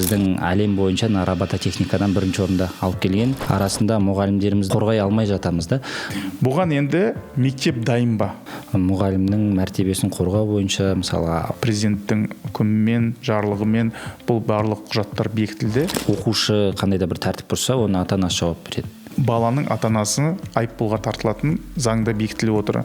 біздің әлем бойынша робототехникадан бірінші орында алып келген. Арасында мұғалімдерімізді қорғай алмай жатамыз да. Бұған енді мектеп дайын ба? Мұғалімнің мәртебесін қорғау бойынша мысалы президенттің үкімімен, жарлығымен бұл барлық құжаттар бекітілді. Оқушы қандай да бір тәртіп бұзса, оны ата-анасы жауап береді. Баланың ата-анасы айыппұлға тартылатын заңда бекітіліп отыр.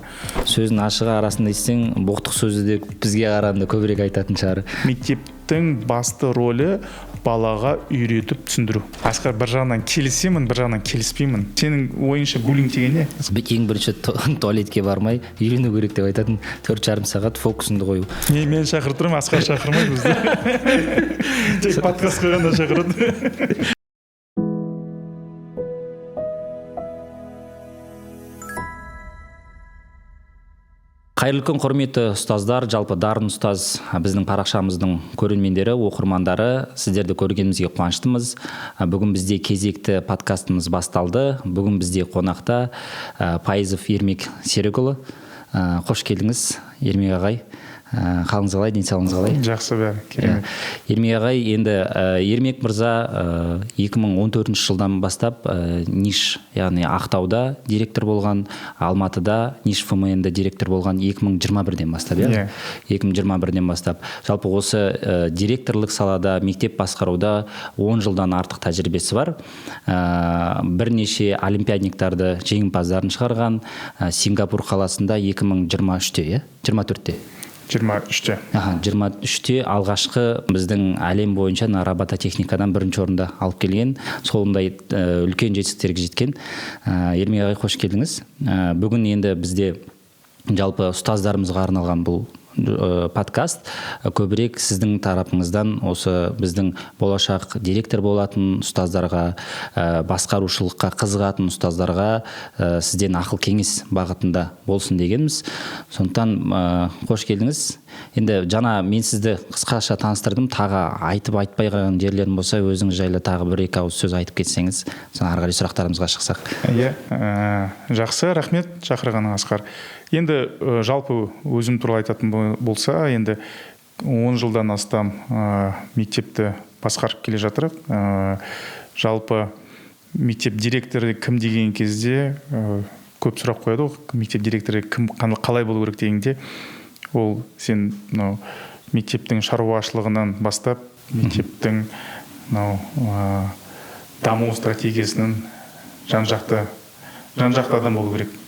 Сөздің ашығы арасында естсең, боқтық сөзі де бізге қарағанда көбірек айтатын шығар. Мектептің басты рөлі балаға үйретіп түсіндіру. Асқар, бір жағынан келісемін, бір жағынан келіспеймін. Сенің ойыңша буллинг деген не? Ең бірінші туалетке бармай үйрену керек деп айтатын. 4,5 сағат фокусыңды қою. Мен шақырып тұрмын, Асқар шақырмай бізді. Тек подкаст қойғанда шақырады. Қайырлы күн, құрметті ұстаздар, жалпы дарын ұстаз біздің парақшамыздың көрермендері, оқырмандары, сіздерді көргенімізге қуаныштымыз. Бүгін бізде кезекті подкастымыз басталды. Бүгін бізде қонақта Пайызов Ермек Серікұлы. Қош келдіңіз, Ермек ағай. Қалыңыз қалай, денсаулығыңыз қалай? Жақсы бәрі, керемет. Ермек ағай, енді Ермек мырза 2014 жылдан бастап Ниш, яғни Ақтауда директор болған, Алматыда Ниш ФМН-де директор болған 2021-ден бастап, 2021-ден бастап. Жалпы осы директорлық салада, мектеп басқаруда 10 жылдан артық тәжірибесі бар. Бірнеше олимпиадниктарды, жеңімпаздарын шығарған, Сингапур қаласында 2023-те, 24-те. 23-те. 23-те алғашқы біздің әлем бойынша робототехникадан бірінші орында алып келген. Солындай үлкен жетістіктерге жеткен. Ермек ағай, қош келдіңіз. Бүгін енді бізде жалпы ұстаздарымызға арналған бұл подкаст көбірек сіздің тарапыңыздан осы біздің болашақ директор болатын ұстаздарға, басқарушылыққа қызығатын ұстаздарға сізден ақыл кеңес бағытында болсын дегенбіз. Сондықтан қош келдіңіз. Енді жаңа мен сізді қысқаша таныстырдым, тағы айтып айтпай қалған жерлерім болса, өзіңіз жайлы тағы бір-екі ауыз сөз айтып кетсеңіз, ары қарай сұрақтарымызға шықсақ. Жақсы, рахмет шақырғаның, Асқар. Енді жалпы өзім туралы айтатын болса, енді 10 жылдан астам мектепті басқарып келе жатырық. Жалпы мектеп директоры кім деген кезде көп сұрақ қояды ғой. Мектеп директоры кім, қалай болу керек дегенде, ол сен мектептің шаруашылығынан бастап, мектептің даму стратегиясының жан-жақты адам болу керек.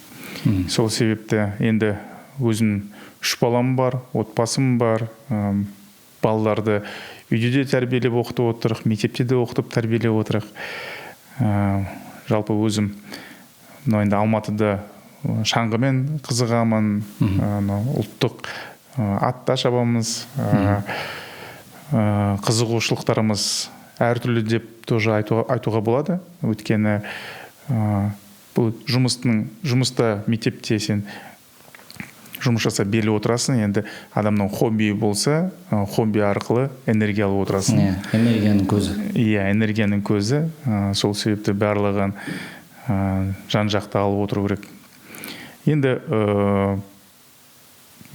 Сол себепті енді өзім 3 балам бар, отбасым бар, балаларды үйде де тәрбиелеп оқытып отырық, мектепте де оқытып тәрбиелеп отырық. Жалпы өзім енді Алматыда шаңғымен қызығамын, ұлттық атта шабамыз, қызығушылықтарымыз әртүрлі деп тоже айтуға болады. Өйткені бұл жұмыста мектепте сен жұмыс жасап беріліп отырасың, енді адамның хобби болса, хобби арқылы энергия алып отырасың. Энергияның көзі. Энергияның көзі. Сол себепті барлығын жан-жақты алып отыру керек. Енді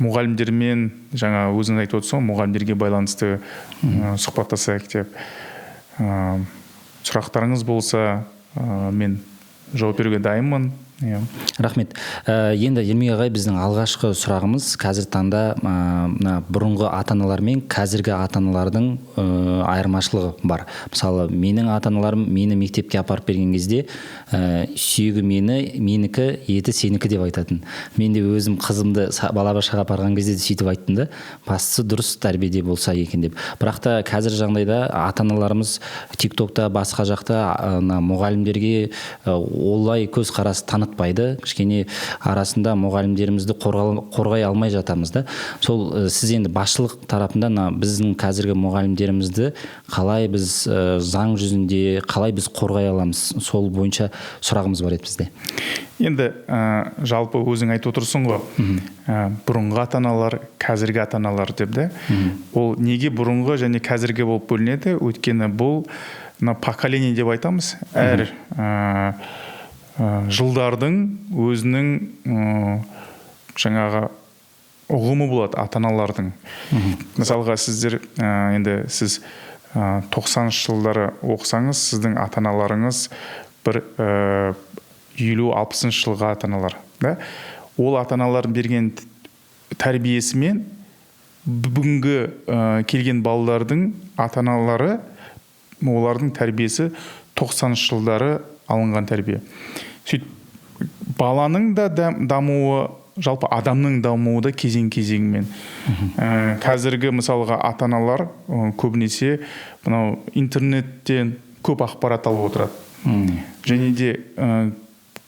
мұғалімдермен, жаңа өзіңіз айтып отырсың, мұғалімдерге байланысты сұхбаттасайық деп. Сұрақтарыңыз болса, мен жауап беруге дайынмын. Рахмет. Енді Ермек ағай, біздің алғашқы сұрағымыз қазір таңда бұрынғы ата-аналар мен қазіргі ата-аналардың айырмашылығы бар. Мысалы, менің ата-аналарым мені мектепке апарып берген кезде сүйегі менікі, еті сенікі деп айтатын. Мен де өзім қызымды балабақшаға апарған кезде де сөйтіп айттым да, бастысы дұрыс тәрбиеде болса екен деп. Бірақ та қазір жағдайда ата-аналарымыз TikTokта, басқа жақта мұғалімдерге олай көзқарас танытпайды. Кішкене арасында мұғалімдерімізді қорғай алмай жатамыз да. Сол сіз енді басшылық тарапында біздің қазіргі мұғалімдерімізді қалай біз заң жүзінде, қалай біз қорғай аламыз, сол бойынша сұрағымыз бар еді бізде. Енді жалпы өзің айтып отырсың ғой, бұрынғы ата-аналар, қазіргі ата-аналар деп де. Ол неге бұрынғы және қазіргі болып бөлінеді? Өйткені бұл поколение деп айтамыз. Әр жылдардың өзінің жаңағы ұғымы болады ата-аналардың. Мысалға сіздер, енді сіз 90-шы жылдары оқысаңыз, сіздің ата-аналарыңыз бір 50-60 жылға ата-аналар, да? Ол ата-аналардың берген тәрбиесімен бүгінгі келген балалардың ата-аналары, олардың тәрбиесі 90-шы жылдары алынған тәрбие. Баланың да дамуы, жалпы адамның дамуы да кезең-кезеңмен. Қазіргі мысалға ата-аналар көбінесе мынау интернеттен көп ақпарат алып отырады. Және де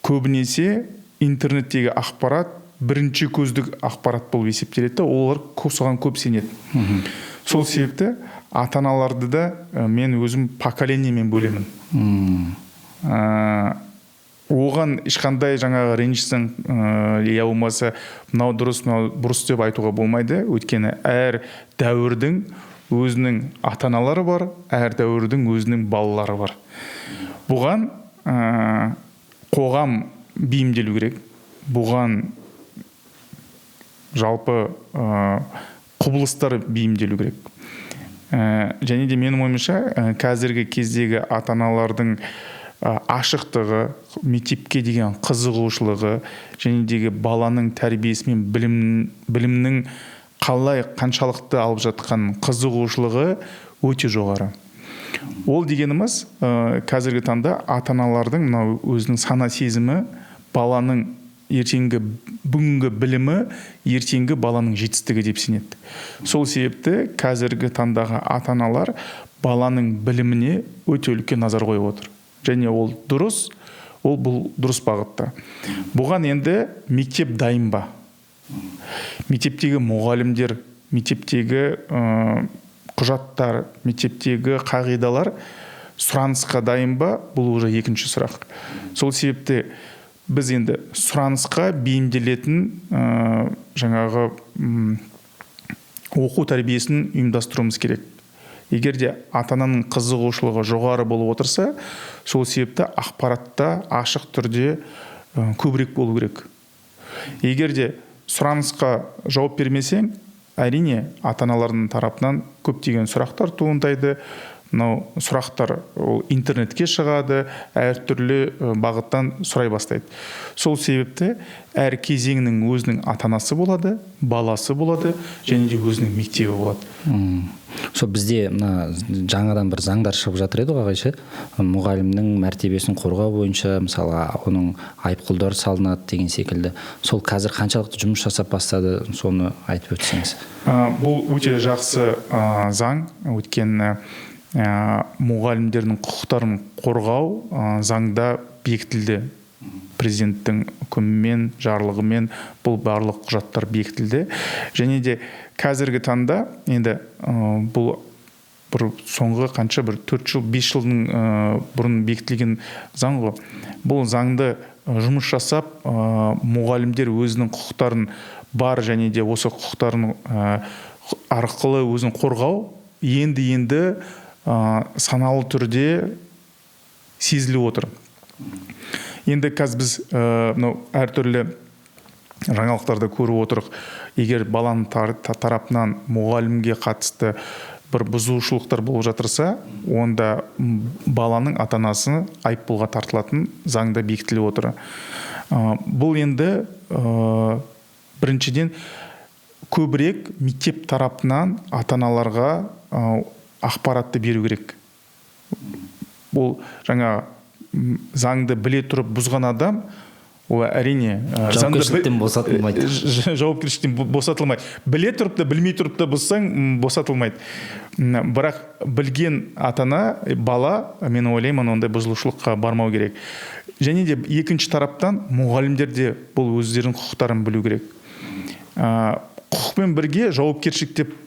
көбінесе интернеттегі ақпарат бірінші көздік ақпарат болып есептеледі, олар соған көп сенеді. Сол себепті ата-аналарды да мен өзім поколениемен бөлемін. Оған ешқандай жаңағы ренжісің, я болмаса мынау дұрыс, мынау бұрыс деп айтуға болмайды. Өйткені әр дәуірдің өзінің ата-аналары бар, әр дәуірдің өзінің балалары бар. Бұған қоғам бейімделу керек. Бұған жалпы құбылыстар бейімделу керек. Және де менің ойымша қазіргі кездегі ата-аналардың ашықтығы, мектепке деген қызығушылығы, және де баланың тәрбиесі мен білімнің қалай қаншалықты алып жатқан қызығушылығы өте жоғары. Ол дегеніміз қазіргі таңда ата-аналардың өзінің сана сезімі, баланың ертеңгі бүгінгі білімі, ертеңгі баланың жетістігі деп сенеді. Сол себепті қазіргі таңдағы ата-аналар баланың біліміне өте үлкен назар қойып отыр. Және ол дұрыс, бұл дұрыс бағытта. Бұған енді мектеп дайын ба? Мектептегі мұғалімдер, мектептегі құжаттар, мектептегі қағидалар сұранысқа дайын ба? Бұл уже екінші сұрақ. Сол себепті біз енді сұранысқа бейімделетін жаңағы оқу тәрбиесін ұйымдастыруымыз керек. Егер де ата-ананың қызығушылығы жоғары болып отырса, сол себепті ақпаратта ашық түрде көбірек болу керек. Егер де сұранысқа жауап бермесең, әрине ата-аналардың тарапынан көптеген сұрақтар туындайды. Мынау сұрақтар интернетке шығады, әртүрлі бағыттан сұрай бастайды. Сол себепті әр кезеңнің өзінің ата-анасы болады, баласы болады, және де өзінің мектебі болады. Сол бізде жаңадан бір заңдар шығып жатыр еді ғой, мұғалімнің мәртебесін қорғау бойынша, мысалы, оның айыппұлдар салынады деген секілді. Сол қазір қаншалықты жұмыс жасап бастады, соны айтып өтсеңіз. Бұл өте жақсы заң, өйткені мұғалімдердің құқықтарын қорғау заңда бекітілді. Президенттің үкімімен, жарлығымен бұл барлық құжаттар бекітілді. Және де қазіргі таңда енді бұл бір соңғы қанша бір 4 жыл, 5 жылдың бұрын бекітілген заң ғой. Бұл заңды жұмыс жасап, мұғалімдер өзінің құқықтарын бар, және де осы құқықтарын арқылы өзін қорғау енді саналы түрде сезіліп отыр. Енді қазір біз әртүрлі жаңалықтарды көріп отырық. Егер баланың тарапынан мұғалімге қатысты бір бұзушылықтар болып жатырса, онда баланың ата-анасы айыппұлға тартылатын заңда бекітіліп отыр. Бұл енді біріншіден көбірек мектеп тарапынан ата-аналарға ақпаратты беру керек. Бұл жаңа заңды біле тұрып бұзған адам, ол әрине жауапкершіліктен босатылмайды. Жауапкершіліктен босатылмайды. Біле тұрып та, білмей тұрып та бұзсаң, босатылмайды. Бірақ білген ата-ана, бала, мен ойлаймын, ондай бұзылушылыққа бармау керек. Және де екінші тараптан мұғалімдер де бұл өздерінің құқықтарын білу керек. Құқықпен бірге жауапкершілік деп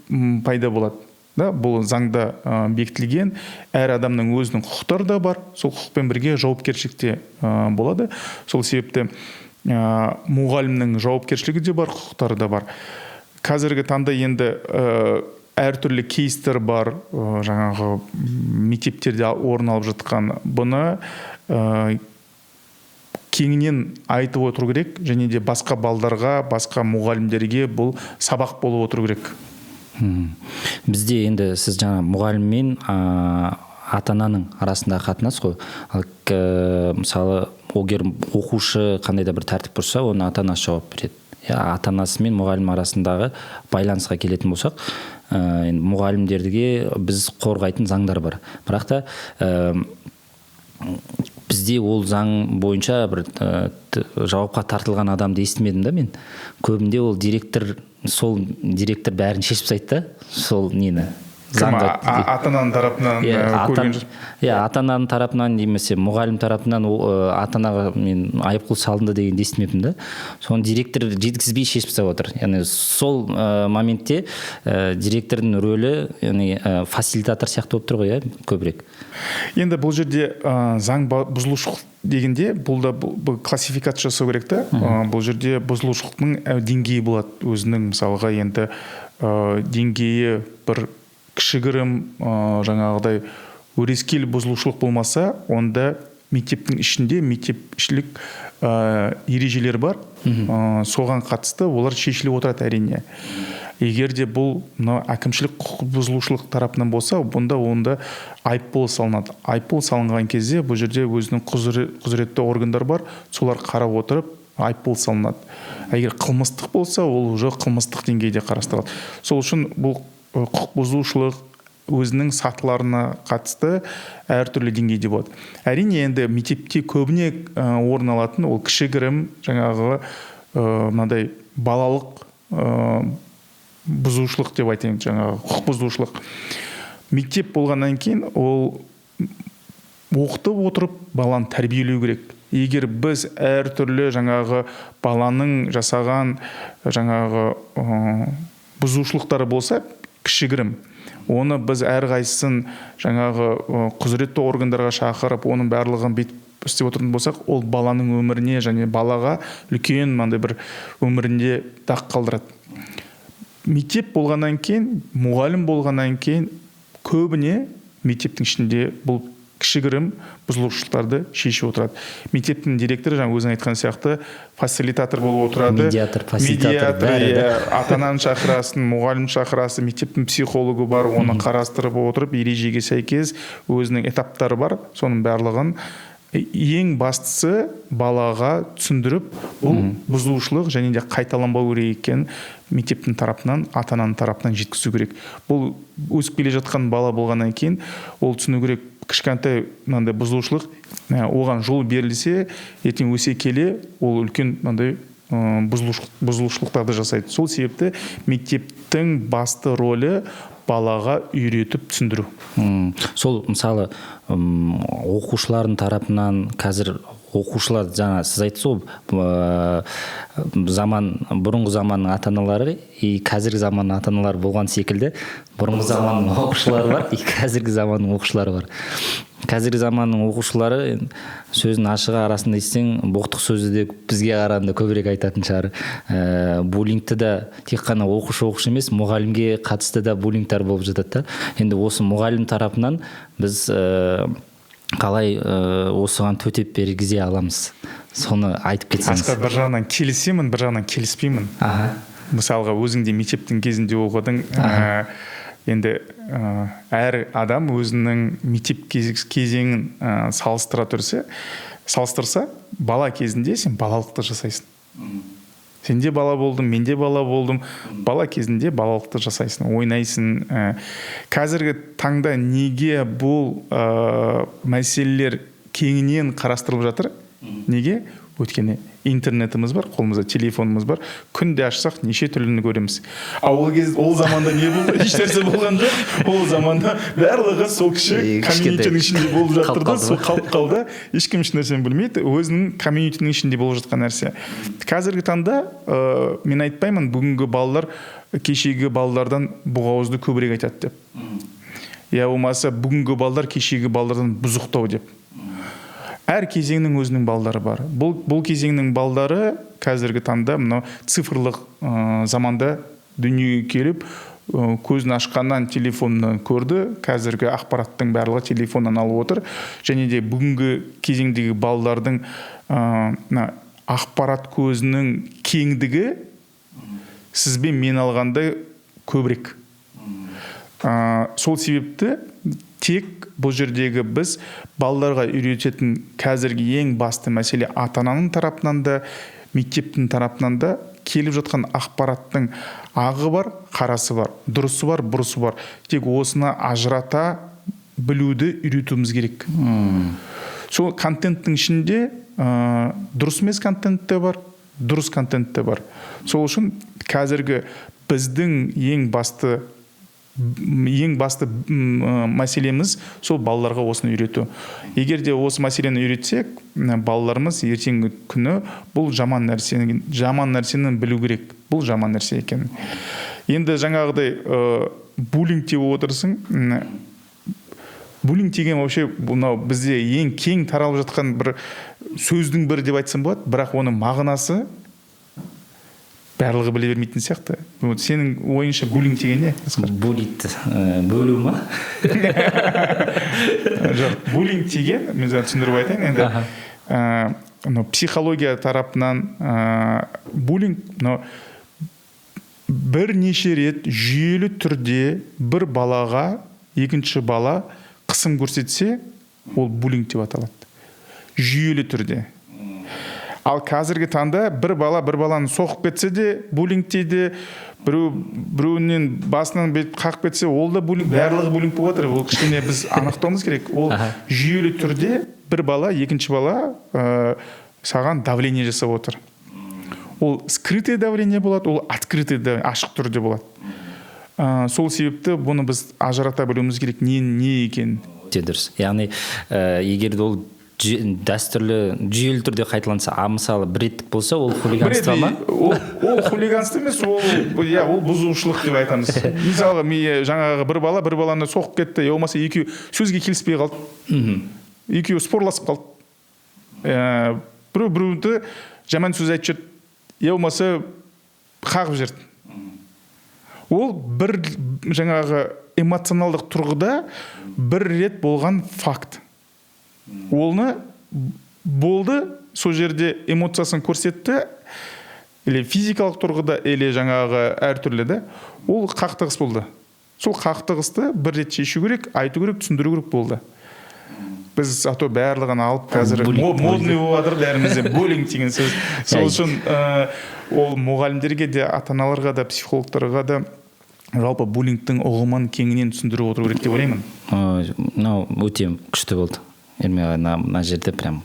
пайда болады. Бұл заңда бекітілген, әр адамның өзінің құқықтары да бар, сол құқықпен бірге жауапкершілік те болады. Сол себепті мұғалімнің жауапкершілігі де бар, құқықтары да бар. Қазіргі таңда енді әртүрлі кейстер бар, жаңағы мектептерде орын алып жатқан. Бұны кеңінен айтып отыру керек, және де басқа балдарға, басқа мұғалімдерге бұл сабақ болып отыру керек. Бізде енді сіз жаңа мұғалім мен ата-ананың арасындағы қатынас қой. Ал мысалы егер оқушы қандай да бір тәртіп бұзса, оны ата-анасы жауап береді. Ата-анасы мен мұғалім арасындағы байланысқа келетін болсақ, мұғалімдерге біз қорғайтын заңдар бар. Бірақ та бізде ол заң бойынша бір жауапқа тартылған адамды естімедім да мен. Көбінде ол сол директор бәрін шешіп тастайды да, сол нені. Ата-ананың тарапынан көрген жоқ. Ата-ананың тарапынан немесе мұғалім тарапынан ата-анаға мен айыппұл салынды деген естімеппін да. Соны директор жеткізбей шешіп тастап отыр. Яғни сол моментте директордың рөлі, яғни фасилитатор сияқты болып тұр ғой, көбірек. Енді бұл жерде заң бұзылушылық дегенде бұл да классификация жасау керек та. Бұл жерде бұзылушылықтың деңгейі болады. Өзінің мысалға енді деңгейі бір кішігірім жаңағыдай өрескел бұзылушылық болмаса, онда мектептің ішінде мектепшілік ережелер бар. Соған қатысты олар шешіліп отырады әрине. Егер де бұл әкімшілік құқық бұзылушылық тарапынан болса, онда айыппұл салынады. Айыппұл салынған кезде бұл жерде өзінің құзыретті органдар бар, солар қарап отырып айыппұл салынады. Егер қылмыстық болса, ол уже қылмыстық деңгейде қарастырылады. Сол үшін бұл құқық бұзушылық өзінің сатыларына қатысты әртүрлі деңгейде болады. Әрине енді мектепте көбіне орын алатын ол кішігірім жаңағы мынадай балалық бұзушылық деп айтайын, жаңағы құқық бұзушылық. Мектеп болғаннан кейін ол оқытып отырып баланы тәрбиелеу керек. Егер біз әртүрлі жаңағы баланың жасаған жаңағы бұзушылықтары болса, кішігірім, оны біз әрқайсысын жаңағы құзыретті органдарға шақырып, оның барлығын бүйтіп істеп отыратын болсақ, ол баланың өміріне және балаға үлкен мынандай бір өмірінде дақ қалдырады. Мектеп болғаннан кейін, мұғалім болғаннан кейін көбіне мектептің ішінде бұл кішігірім бұзылушылықтарды шешіп отырады. Мектептің директоры жаңа өзің айтқан сияқты фасилитатор болып отырады. Медиатор, ата-ананы шақырасың, мұғалім шақырасың, мектептің психологы бар, оны қарастырып отырып, ережеге сәйкес өзінің этаптары бар. Соның барлығын ең бастысы балаға түсіндіріп, бұл бұзушылық және де қайталанбау керек екенін мектептің тарапынан, ата-ананың тарапынан жеткізу керек. Бұл өсіп келе жатқан бала болғаннан кейін ол түсіну керек, кішкентай мынандай бұзушылық оған жол берілсе, ертең өсе келе ол үлкен мынандай бұзушылықтарды жасайды. Сол себепті мектептің басты рөлі балаға үйретіп түсіндіру. Сол мысалы оқушылардың тарапынан қазір оқушылар жаңа сіз айттыңыз бұрынғы заманның ата-аналары и қазіргі заманның ата-аналары болған секілді, бұрынғы заманның оқушылары бар и қазіргі заманның оқушылары бар. Қазіргі заманның оқушылары сөздің ашығы арасында естісең, боқтық сөзді де бізге қарағанда көбірек айтатын шығар. Буллингті да тек қана оқушы емес, мұғалімге қатысты да буллингтар болып жатады да. Енді осы мұғалім тарапынан біз қалай осыған төтеп бергізе аламыз? Соны айтып кетсеңіз. Асқар, бір жағынан келісемін, бір жағынан келіспеймін. Мысалға өзіңде мектептің кезінде оқыдың. Енді әр адам өзінің мектеп кезеңін салыстырса, бала кезінде сен балалықты жасайсың. Сенде бала болдым, менде бала болдым. Бала кезінде балалықты жасайсың, ойнайсың. Қазіргі таңда неге бұл мәселелер кеңінен қарастырылып жатыр? Неге? Өйткені интернетіміз бар, қолымызда телефонымыз бар. Күнде ашсақ неше түрліні көреміз. Ол заманда не болды? Еш нәрсе болған жоқ. Ол заманда барлығы сол кіші комьюнитінің ішінде болып жатырды, сол қалып қалды. Ешкім еш нәрсені білмейді. Өзінің комьюнитінің ішінде болып жатқан нәрсе. Қазіргі таңда мен айтпаймын, бүгінгі балалар кешегі балалардан бұғауызды көбірек айтады деп. Я болмаса бүгінгі балалар кешегі балалардан бұзықтау деп. Әр кезеңнің өзінің балдары бар. Бұл кезеңнің балдары қазіргі таңда мынау цифрлық заманда дүниеге келіп, көзін ашқаннан телефоннан көрді. Қазіргі ақпараттың барлығы телефоннан алып отыр. Және де бүгінгі кезеңдегі балдардың ақпарат көзінің кеңдігі сізбен мен алғанда көбірек. сол себепті тек бұл жердегі біз балаларға үйрететін қазіргі ең басты мәселе ата-ананың тарапынан да мектептің тарапынан да келіп жатқан ақпараттың ағы бар, қарасы бар, дұрысы бар, бұрысы бар. Тек осыны ажырата білуді үйретуіміз керек. Сол контенттің ішінде дұрыс емес контент те бар, дұрыс контент те бар. Сол үшін қазіргі біздің ең басты мәселеміз сол балаларға осыны үйрету. Егер де осы мәселені үйретсек, балаларымыз ертеңгі күні бұл жаман нәрсені білу керек. Бұл жаман нәрсе екен. Енді жаңағыдай буллинг деп отырсың. Буллинг деген вообще мынау бізде ең кең таралып жатқан бір сөздің бірі деп айтсам болады, бірақ оның мағынасы барлығы біле бермейтін сияқты. Сенің ойыңша буллинг деген не? Буллит бөлу ма? Жоқ, буллинг деген, мен түсіндіріп айтайын енді. Психология тарапынан буллинг бірнеше рет жүйелі түрде бір балаға екінші бала қысым көрсетсе, ол буллинг деп аталады. Жүйелі түрде. Ал қазіргі таңда бір баланы соқып кетсе де буллинг дейді, біреуінен басынан бет қағып кетсе, ол да буллинг, барлығы буллинг болып жатыр. Ол кішкене біз анықтауымыз керек. Ол жүйелі түрде бір бала, екінші бала саған давление жасап отыр. Ол скрытый давление болады, ол открытый давление, ашық түрде болады. Сол себепті бұны біз ажырата білуіміз керек, не екен. Дұрыс. Яғни егер ол дәстүрлі жүйелі түрде қайталанса, мысалы бір реттік болса, ол хулиганство ма? Ол хулиганство емес, ол бұзушылық деп айтамыз. Мысалы, жаңағы бір баланы соқып кетті, болмаса екеуі сөзге келіспей қалды. Екеуі спорласып қалды. Біреуді жаман сөз айтып жүрді, болмаса қағып жүрді. Ол бір жаңағы эмоционалдық тұрғыда бір рет болған факт. Олны болды, сол жерде эмоциясын көрсетті, или физикалық тұрғыда, или жаңағы әртүрлі де, ол қақтығыс болды. Сол қақтығысты бір рет шешу керек, айту керек, түсіндіру керек болды. Біз барлығын алып қазір модный болып жатыр бәрімізде буллинг деген сөз. Сол үшін ол мұғалімдерге де, ата-аналарға да, психологтарға да жалпы буллингтің ұғымын кеңінен түсіндіріп отыру керек деп ойлаймын. Өте күшті болды. Мына жерде прям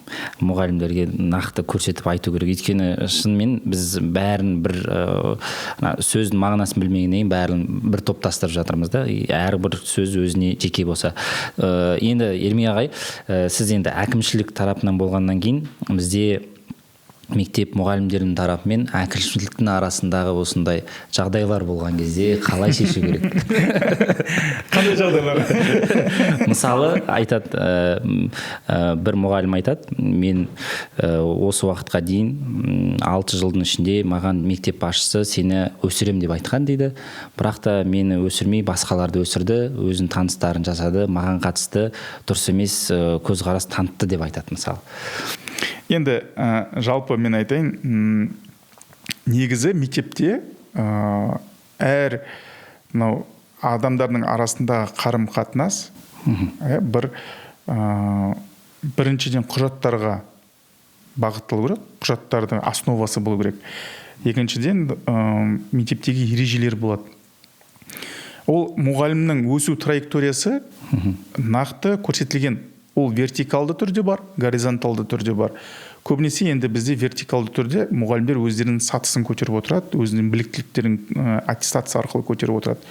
мұғалімдерге нақты көрсетіп айту керек. Өйткені шынымен біз бәрін бір сөздің мағынасын білмегеннен кейін бәрін бір топтастырып жатырмыз да. Әрбір сөз өзіне жеке болса. Енді Ермей ағай, сіз енді әкімшілік тарапынан болғаннан кейін бізде мектеп мұғалімдерінің тарапымен әкімшіліктің арасындағы осындай жағдайлар болған кезде қалай шешу керек? Қандай жағдайлар? Мысалы, бір мұғалім айтады, мен осы уақытқа дейін 6 жылдың ішінде маған мектеп басшысы сені өсірем деп айтқан дейді. Бірақ та мені өсірмей басқаларды өсірді, өзінің таныстарын жасады, маған қатысты дұрыс емес көзқарас танытты деп айтады мысалы. Енді жалпы мен айтайын, негізі мектепте әр адамдардың арасындағы қарым-қатынас біріншіден құжаттарға бағытталу керек, құжаттардың основасы болу керек. Екіншіден мектептегі ережелер болады. Ол мұғалімнің өсу траекториясы нақты көрсетілген. Ол вертикалды түрде бар, горизонталды түрде бар. Көбінесе енді бізде вертикалды түрде мұғалімдер өздерінің сатысын көтеріп отырады, өзінің біліктіліктерін аттестация арқылы көтеріп отырады.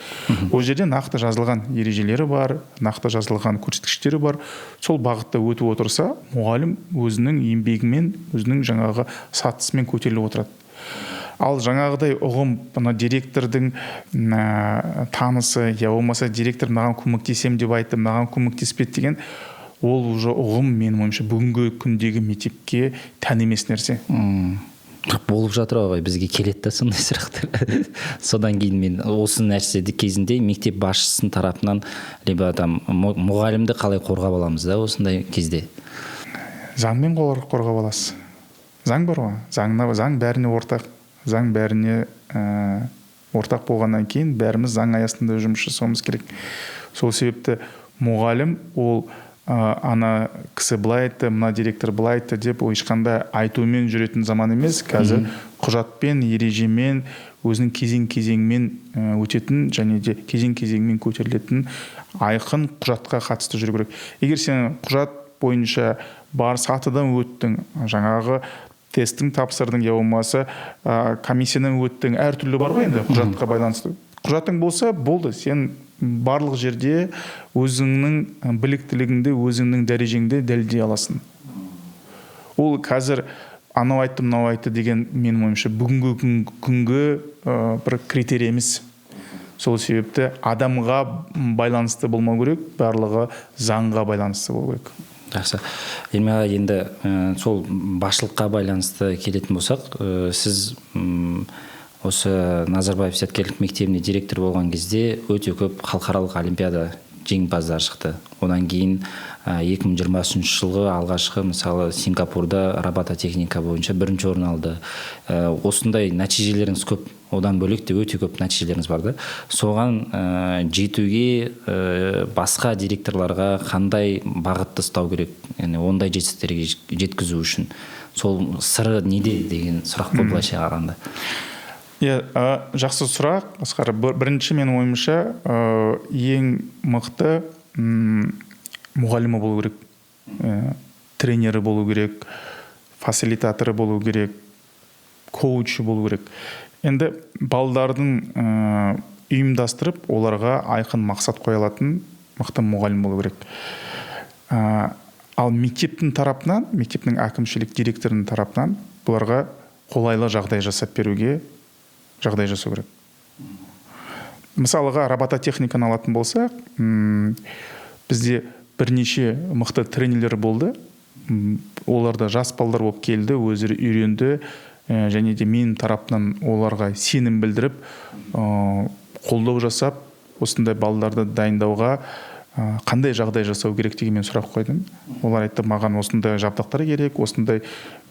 Ол жерде нақты жазылған ережелері бар, нақты жазылған көрсеткіштері бар. Сол бағытта өтіп отырса, мұғалім өзінің еңбегімен, өзінің жаңағы сатысымен көтеріліп отырады. Ал жаңағыдай ұғым, директордың танысы, я болмаса директор маған көмектесем деп айтты, маған көмектеспеді деген, ол уже ұғым менің ойымша бүгінгі күндегі мектепке тән емес нәрсе. Болып жатыр ғой, бізге келеді да сондай сұрақтар. Содан кейін мен осы нәрседе кезінде мектеп басшысының тарапынан либо мұғалімді қалай қорғап аламыз да осындай кезде? Заңмен қорғап аласыз. Заң бар ғой, заң бәріне ортақ, заң бәріне ортақ болғаннан кейін бәріміз заң аясында жұмыс жасауымыз керек. Сол себепті мұғалім ол ана кісі былай айтты, мына директор былай айтты деп ешқандай айтумен жүретін заман емес. Қазір құжатпен, ережемен, өзінің кезең-кезеңмен өтетін және де кезең-кезеңмен көтерілетін айқын құжатқа қатысты жүру керек. Егер сен құжат бойынша бар сатыдан өттің, жаңағы тестің тапсырдың, я болмаса комиссиядан өттің, әртүрлі бар ғой енді құжатқа байланысты. Құжатың болса, болды, сен барлық жерде өзіңнің біліктілігіңді, өзіңнің дәрежеңді дәлелдей аласың. Ол қазір анау айтты, мынау айтты деген менің ойымша бүгінгі күнгі бір критерий емес. Сол себепті адамға байланысты болмау керек, барлығы заңға байланысты болу керек. Жақсы. Елмеға, енді сол басшылыққа байланысты келетін болсақ, сіз осы Назарбаев зияткерлік мектебіне директор болған кезде өте көп халықаралық олимпиада жеңімпаздары шықты. Одан кейін 2020 жылғы алғашқы мысалы Сингапурда робототехника бойынша бірінші орын алды. Осындай нәтижелеріңіз көп. Одан бөлек те өте көп нәтижелеріңіз бар да. Соған жетуге басқа директорларға қандай бағытты ұстау керек? Яғни ондай жетістіктерге жеткізу үшін. Сол сыры неде деген сұрақ қой былайша қарағанда. Жақсы сұрақ, Асқар. Бірінші менің ойымша ең мықты мұғалімі болу керек, тренері болу керек, фасилитаторы болу керек, коучы болу керек. Енді балдардың ұйымдастырып, оларға айқын мақсат қоя алатын мықты мұғалім болу керек. Ал мектептің тарапынан, мектептің әкімшілік директорының тарапынан бұларға қолайлы жағдай жасап беруге жағдай жасау керек. Мысалыға робототехниканы алатын болсақ, бізде бірнеше мықты тренерлер болды. Оларда жас балдар болып келді, өздері үйренді, және де менің тарапынан оларға сенім білдіріп, қолдау жасап, осындай балдарды дайындауға қандай жағдай жасау керек деген мен сұрақ қойдым. Олар айтты, маған осындай жабдықтар керек, осындай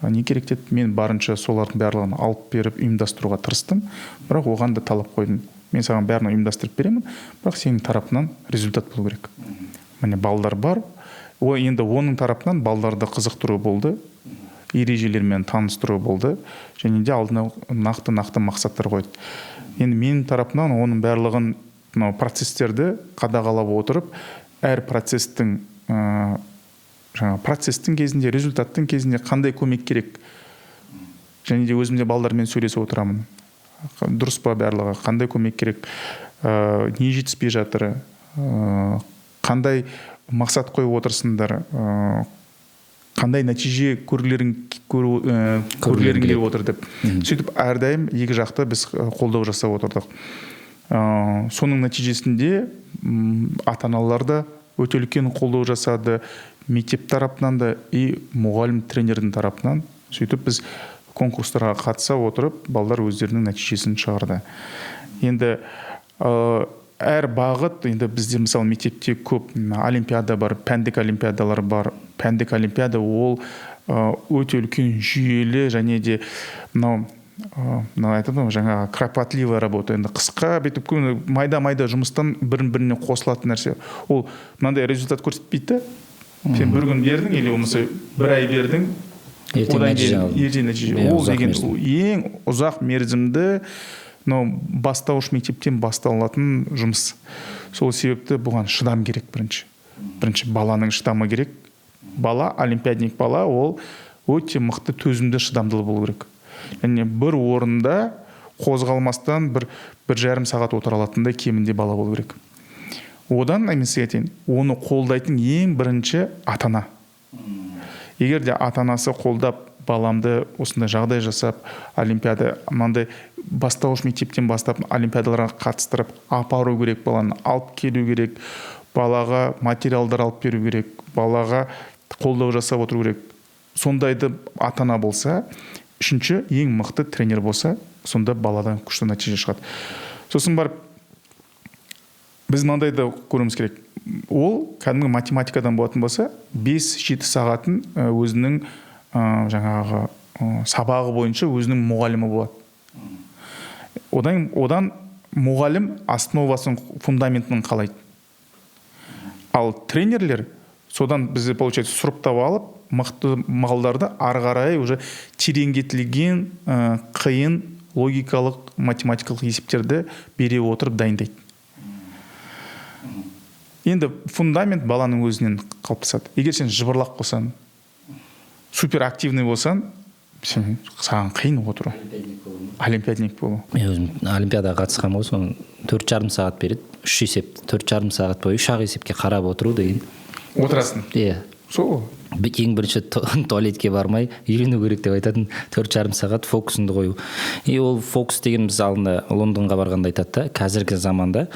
не керек деді. Мен барынша солардың барлығын алып беріп ұйымдастыруға тырыстым, бірақ оған да талап қойдым. Мен саған бәрін ұйымдастырып беремін, бірақ сенің тарапынан результат болу керек. Міне балдар бар. Енді оның тарапынан балдарды қызықтыру болды, ережелермен таныстыру болды, және де алдына нақты мақсаттар қойды. Енді менің тарапынан оның барлығын процестерді қадағалап отырып, әр процестің кезінде, результаттың кезінде қандай көмек керек, және де өзімде балдармен сөйлесіп отырамын. Дұрыс па барлығы, қандай көмек керек, не жетіспей жатыр, қандай мақсат қойып отырсыңдар, қандай нәтиже көргілерің келіп отыр деп. Сөйтіп әрдайым екі жақты біз қолдау жасап отырдық. Соның нәтижесінде ата-аналар да өте үлкен қолдау жасады, мектеп тарапынан да и мұғалім тренердің тарапынан. Сөйтіп біз конкурстарға қатыса отырып, балдар өздерінің нәтижесін шығарды. Енді әр бағыт, енді бізде мысалы мектепте көп олимпиада бар, пәндік олимпиадалар бар. Пәндік олимпиада ол өте үлкен жүйелі, және де айтады жаңағы кропотливая работа. Енді қысқа бетіп майда жұмыстан біріне қосылатын нәрсе. Ол мынандай результат көрсетпейді. Сен бір күн бердің, или болмаса бір ай бердің, ертең нәтиже. Ол деген ең ұзақ мерзімді бастауыш мектептен басталатын жұмыс. Сол себепті бұған шыдам керек бірінші баланың шыдамы керек. Бала, олимпиадник бала, ол өте мықты төзімді шыдамдылы болу керек. Және бір орында қозғалмастан бір жарым сағат отыра алатындай кемінде бала болу керек. Одан мен сізге айтайын, оны қолдайтын ең бірінші ата-ана. Егер де ата-анасы қолдап, баламды осындай жағдай жасап, олимпиада, мынандай бастауыш мектептен бастап олимпиадаларға қатыстырып, апару керек, баланы алып келу керек, балаға материалдар алып беру керек, балаға қолдау жасап отыру керек. Сондайды ата-ана болса, үшінші ең мықты тренер болса, сонда баладан күшті нәтиже шығады. Сосын барып, біз мынандайды көруіміз керек. Ол кәдімгі математикадан болатын болса, 5-7 сағатын өзінің жаңағы сабағы бойынша өзінің мұғалімі болады. Одан мұғалім основасын, фундаментін қалайды. Ал тренерлер содан бізді, получается, сұрыптап алып, мықты малдарды ары қарай уже тереңдетілген қиын логикалық, математикалық есептерді бере отырып дайындайды. Енді фундамент баланың өзінен қалыптасады. Егер сен жыбырлақ болсаң, суперактивный болсаң, саған қиын отыру. Олимпиадник болу. Мен өзім олимпиадаға қатысқам ғой, соны 4,5 сағат береді. 3 есеп, 4,5 сағат бойы 3 ақ есепке қарап отыру деген. Отырасың. Иә. Сол. Ең бірінші туалетке бармай үйрену керек деп айтатын. 4,5 сағат фокусыңды қою. И ол фокус деген біз алдында Лондонға барғанда айтады да, қазіргі заманда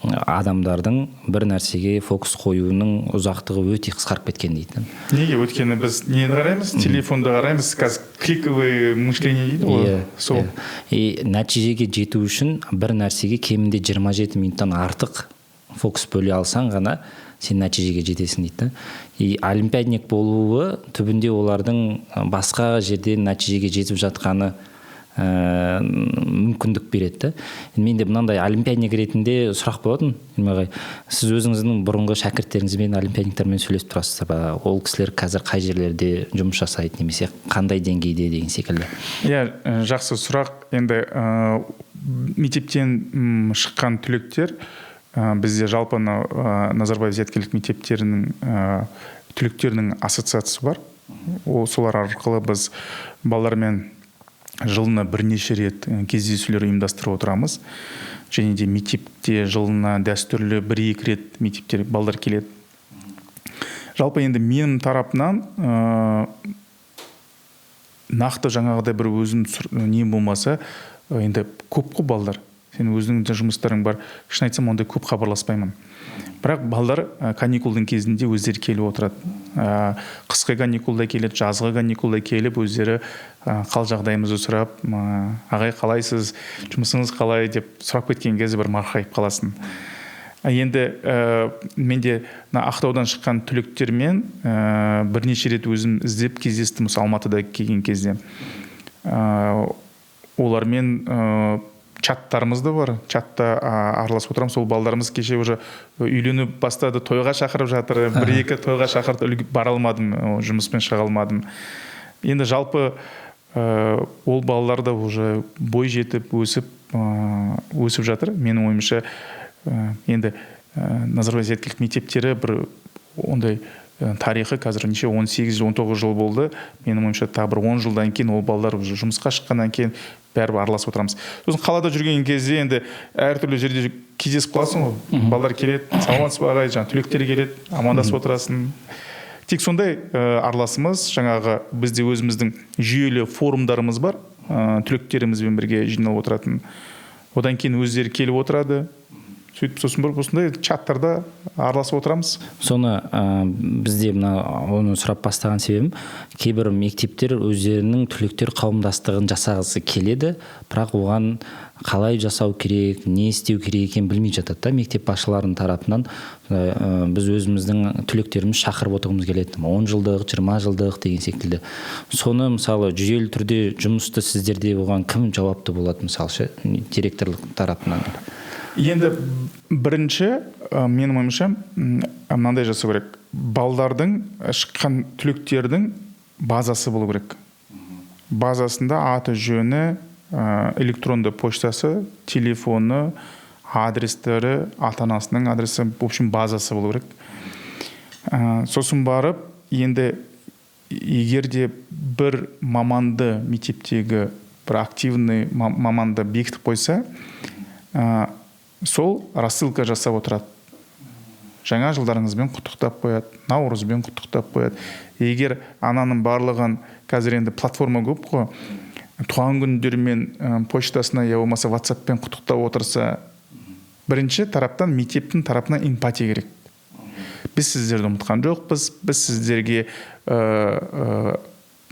адамдардың бір нәрсеге фокус қоюының ұзақтығы өте қысқарып кеткен дейді. Неге? Өйткені біз нені қараймыз? Телефонды қараймыз, қазір кликовый мышление дейді ғой. Сол. И нәтижеге жету үшін бір нәрсеге кемінде 27 минуттан артық фокус бөле алсаң ғана сен нәтижеге жетесің дейді. И олимпиадник болуы түбінде олардың басқа жерде нәтижеге жетіп жатқаны мүмкіндік береді. Мен де мынандай олимпиадник ретінде сұрақ болатын. Сіз өзіңіздің бұрынғы шәкірттеріңізбен, олимпиадниктермен сөйлесіп тұрасыз ба? Ол кісілер қазір қай жерлерде жұмыс жасайды, немесе қандай деңгейде деген секілді. Иә, жақсы сұрақ. Енді мектептен шыққан түлектер, бізде жалпы Назарбаев зияткерлік мектептерінің түлектерінің ассоциациясы бар. Солар арқылы біз балалармен жылына бірнеше рет кездесулер ұйымдастырып отырамыз. Және де мектепте жылына дәстүрлі 1-2 рет мектептер балалар келеді. Жалпы енді менің тарапынан нақты жаңағыдай бір өзім не болмаса, енді көп қой балалар. Сен өзінің жұмыстарың бар. Шын айтсам, ондай көп хабарласпаймын. Бірақ балдар каникулдың кезінде өздері келіп отырады. Қысқы каникулда келеді, жазғы каникулда келіп, өздері қал жағдайымызды сұрап, ағай қалайсыз, жұмысыңыз қалай деп сұрап кеткен кезде бір марқайып қаласың. Енді менде Ақтаудан шыққан түлектермен бірнеше рет өзім іздеп кездестім, Алматыда келген кезде. Олармен чаттарымыз да бар. Чатта араласып отырамыз. Сол балдарымыз кеше уже үйленіп бастады, тойға шақырып жатыр. 1-2 тойға шақырды, бара алмадым, жұмыспен шыға алмадым. Енді жалпы ол балалар да уже бой жетіп, өсіп жатыр. Менің ойымша, енді Назарбаев зияткерлік мектептері бір ондай тарихы қазір неше 18-19 жыл болды. Менің ойымша тағы бір 10 жылдан кейін ол балалар уже жұмысқа шыққаннан кейін бәрібір араласып отырамыз. Сосын қалада жүрген кезде енді әртүрлі жерде кездесіп қаласың ғой. Балалар келеді, саламатсыз ба ағай, жаңа түлектер келеді, амандасып отырасың. Тек сондай араласымыз, жаңағы бізде өзіміздің жүйелі форумдарымыз бар, түлектерімізбен бірге жиналып отыратын. Одан кейін өздері келіп отырады. Сөйтіп сосын бір осындай чаттарда араласып отырамыз. Соны бізде оны сұрап бастаған себебім, кейбір мектептер өздерінің түлектер қауымдастығын жасағысы келеді, бірақ оған қалай жасау керек, не істеу керек екенін білмей жатады да. Мектеп басшыларының тарапынан біз өзіміздің түлектеріміз шақырып отырғымыз келеді. 10 жылдық, 20 жылдық деген секілді. Соны мысалы жүйелі түрде жұмысты сіздерде оған кім жауапты болады, мысалы директорлық тарапынан? Енді бірінші, менің ойымша, мынандай жасау керек. Балдардың шыққан түлектердің базасы болу керек. Базасында аты жөні, электронды поштасы, телефоны, адрестері, ата-анасының адресі, в общем, базасы болу керек. Сосын барып, енді егерде бір маманды мектептегі бір активный маманды бекітіп қойса, сол рассылка жасап отырады. Жаңа жылдарыңызбен құттықтап қояды, Наурызбен құттықтап қояды. Егер ананың барлығын, қазір енді платформа көп қой, туған күндермен почтасына я болмаса WhatsAppпен құттықтап отырса, бірінші тараптан мектептің тарапына эмпатия керек. Біз сіздерді ұмытқан жоқпыз, біз сіздерге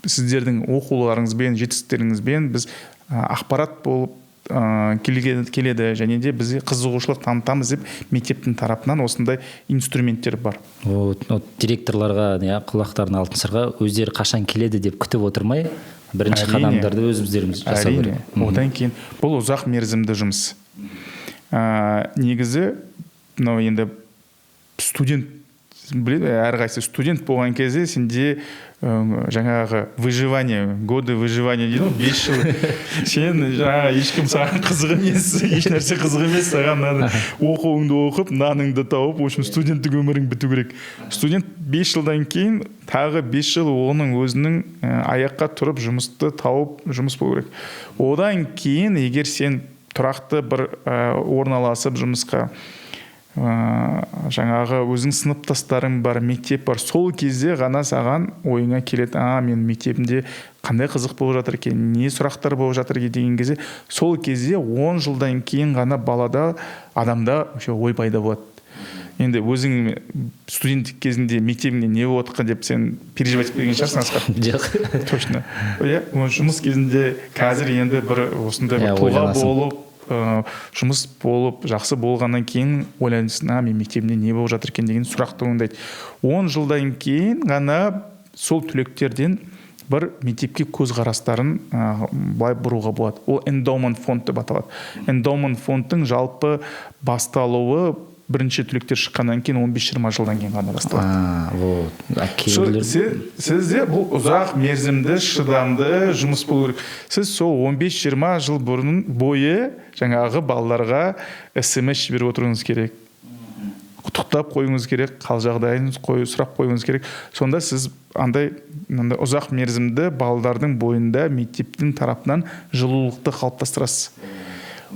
сіздердің оқуларыңызбен, жетістіктеріңізбен біз ақпарат болып келеді және де бізге қызығушылық танытамыз деп мектептің тарапынан осындай инструменттер бар. Вот директорларға құлақтарын алтын сырға өздері қашан келеді деп күтіп отырмай бірінші қадамдарды өзіміздеріміз жасау керек. Одан кейін бұл ұзақ мерзімді жұмыс. Негізі мынау енді студент біледі, әрқайсы студент болған кезде сенде жаңағы годы выживания дейді ғой, 5 жыл сен жаңағы ешкім саған қызық емес, еш нәрсе қызық емес, саған оқуыңды оқып наныңды тауып, в общем студенттік өмірің біту керек. Студент 5 жылдан кейін тағы 5 жыл оның өзінің аяққа тұрып жұмысты тауып жұмыс болу керек. Одан кейін егер сен тұрақты бір орналасып жұмысқа, жаңағы өзің сыныптастарың бар, мектеп бар, сол кезде ғана саған ойыңа келеді, мен мектебімде қандай қызық болып жатыр екен, не сұрақтар болып жатыр екен деген кезде, сол кезде 10 жылдан кейін ғана балада, адамда ой пайда болады. Енді өзің студенттік кезінде мектебіңде не болып жатқан деп сен переживать етпеген шығарсың, Асқар? Жоқ. Точно. Жұмыс кезінде қазір енді бір осындай тұлға болып, жұмыс болып, жақсы болғаннан кейін ойлайсың, мен мектебімде не болып жатыр екен деген сұрақ туындайды. 10 жылдан кейін ғана сол түлектерден бір мектепке көзқарастарын былай бұруға болады. Ол эндаумент фонд деп аталады. Эндаумент фондтың жалпы басталуы бірінші түлектер шыққаннан кейін 15-20 жылдан кейін ғана басталады. Сізде бұл ұзақ мерзімді, шыдамды жұмыс болу керек. Сіз сол 15-20 жыл бойы жаңағы балаларға SMS жіберіп отыруыңыз керек. Құттықтап қойыңыз керек, қал жағдайыңыз сұрап қойыңыз керек. Сонда сіз андай ұзақ мерзімді балалардың бойында мектептің тарапынан жылулықты қалыптастырасыз.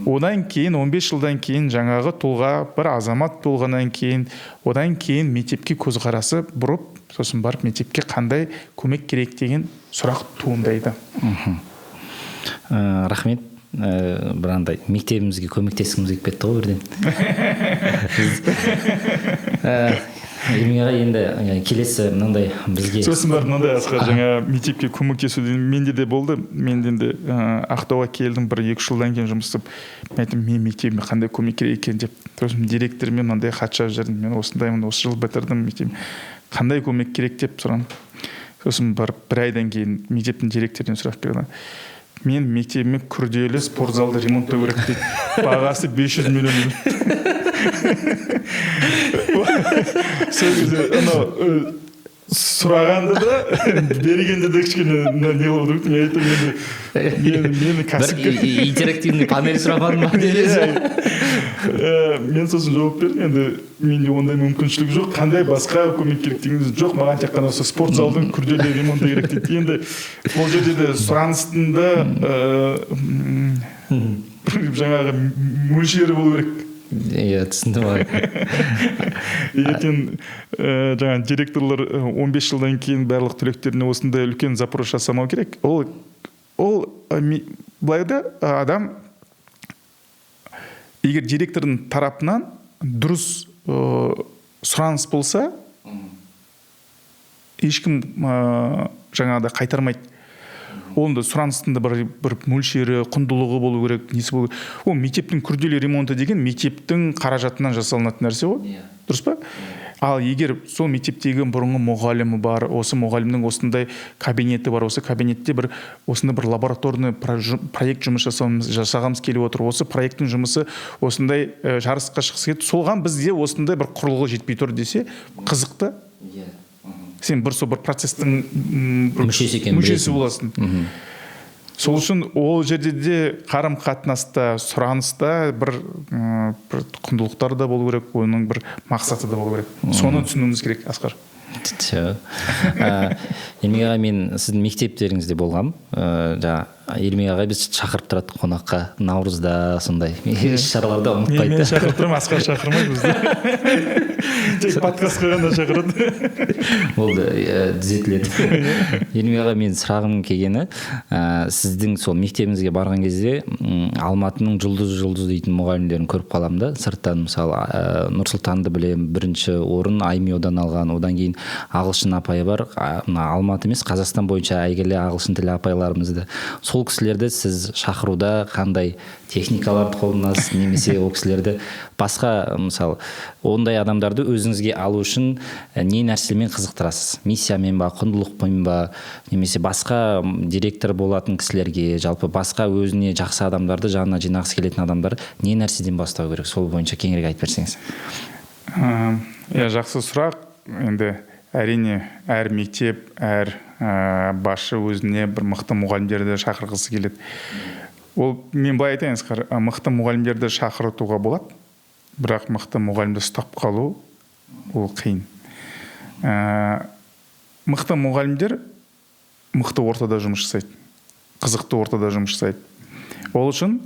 Одан кейін 15 жылдан кейін жаңағы тұлға бір азамат болғаннан кейін, одан кейін мектепке көзқарасы бұрып, сосын барып мектепке қандай көмек керек деген сұрақ туындайды. Рахмет. Бірандай мектебімізге көмектескіміз келіп кетті ғой бірден. Ермеға енді келесі мынандай бізге сосын бар мынандай, Асқар, жаңа мектепке көмектесуден менде де болды. Мен енді Ақтауға келдім, 1-2 жылдан кейін жұмыс істеп, мен айттым, мен мектебіме қандай көмек керек екен деп. Сосын директормен мынандай хат жазып жібердім. Мен осындаймын, осы жыл бітірдім, мектебім қандай көмек керек деп сұрадым. Сосын барып 1 айдан кейін мектептің директорынан сұрақ берді. Мен мектебіме күрделі спортзалды ремонттау керек дейді. Бағасы 500 миллион. Сұрағанды да бергенде де кішкене не болды. Мен кәсіпкер интерактивный панель сұрағаным ба деп. Мен сосын жауап бердім. Енді менде ондай мүмкіншілік жоқ. Қандай басқа көмек керек дегенде жоқ. Маған тек қана спорт залдың күрделі ремонты керек дейді. Енді ол жерде де сұраныстың да жаңағы мөлшері болу керек. Түсіндім ғой. Ертең жаңа директорлар 15 жылдан кейін барлық түлектеріне осындай үлкен запрос жасамау керек. Ол былай да адам егер директордың тарапынан дұрыс сұраныс болса, ешкім жаңағыда қайтармайды. Онда сұраныстың да бір мөлшері, құндылығы болу керек, несі болу керек. Ол мектептің күрделі ремонты деген мектептің қаражатынан жасалынатын нәрсе ғой. Дұрыс па? Ал егер сол мектептегі бұрынғы мұғалімі бар, осы мұғалімнің осындай кабинеті бар, осы кабинетте осындай бір лабораторный проект жұмыс жасағымыз келіп отыр. Осы проекттің жұмысы осындай жарысқа шықсы келді. Солған бізде осындай бір құрылғы жетпей тұр десе, қызықты. Сен бір процестің мүшесі боласың. Сол үшін ол жерде де қарым-қатынаста, сұраныста бір құндылықтар да болу керек, оның бір мақсаты да болу керек. Соны түсінуіміз керек, Асқар. Ермек аға, мен сіздің мектептеріңізде болғам. Ермек аға біз шақырып тұрады қонаққа наурызда, сондай іс-шараларда ұмытпайды. Мен шақырып тұрам, Асқар шақырмайды бізді. Тек подкаст қойғанда шақырады. Болды, түзетіледі. Ермек аға, мен сұрағым келгені, сіздің сол мектебіңізге барған кезде Алматының жұлдыз дейтін мұғалімдерін көріп қалам да. Сырттан мысалы Нұрсұлтанды білем, бірінші орын Аймиодан алған, одан кейін ағылшын апайы бар. Алматы емес, Қазақстан бойынша әйгілі ағылшын тілі апайларымызды. Сол сол кісілерді сіз шақыруда қандай техникаларды қолданасыз, немесе ол кісілерді басқа, мысалы ондай адамдарды өзіңізге алу үшін не нәрселермен қызықтырасыз? Миссиямен ба, құндылықпен ба, немесе басқа директор болатын кісілерге, жалпы басқа өзіне жақсы адамдарды жанына жинағысы келетін адамдар не нәрседен бастау керек? Сол бойынша кеңірек айтып берсеңіз. Жақсы сұрақ. Енді әрине әр мектеп, әр басшы өзіне бір мықты мұғалімдерді шақырғысы келеді. Ол мен былай айтайын, мықты мұғалімдерді шақыртуға болады, бірақ мықты мұғалімді ұстап қалу ол қиын. Мықты мұғалімдер мықты ортада жұмыс жасайды, қызықты ортада жұмыс жасайды. Ол үшін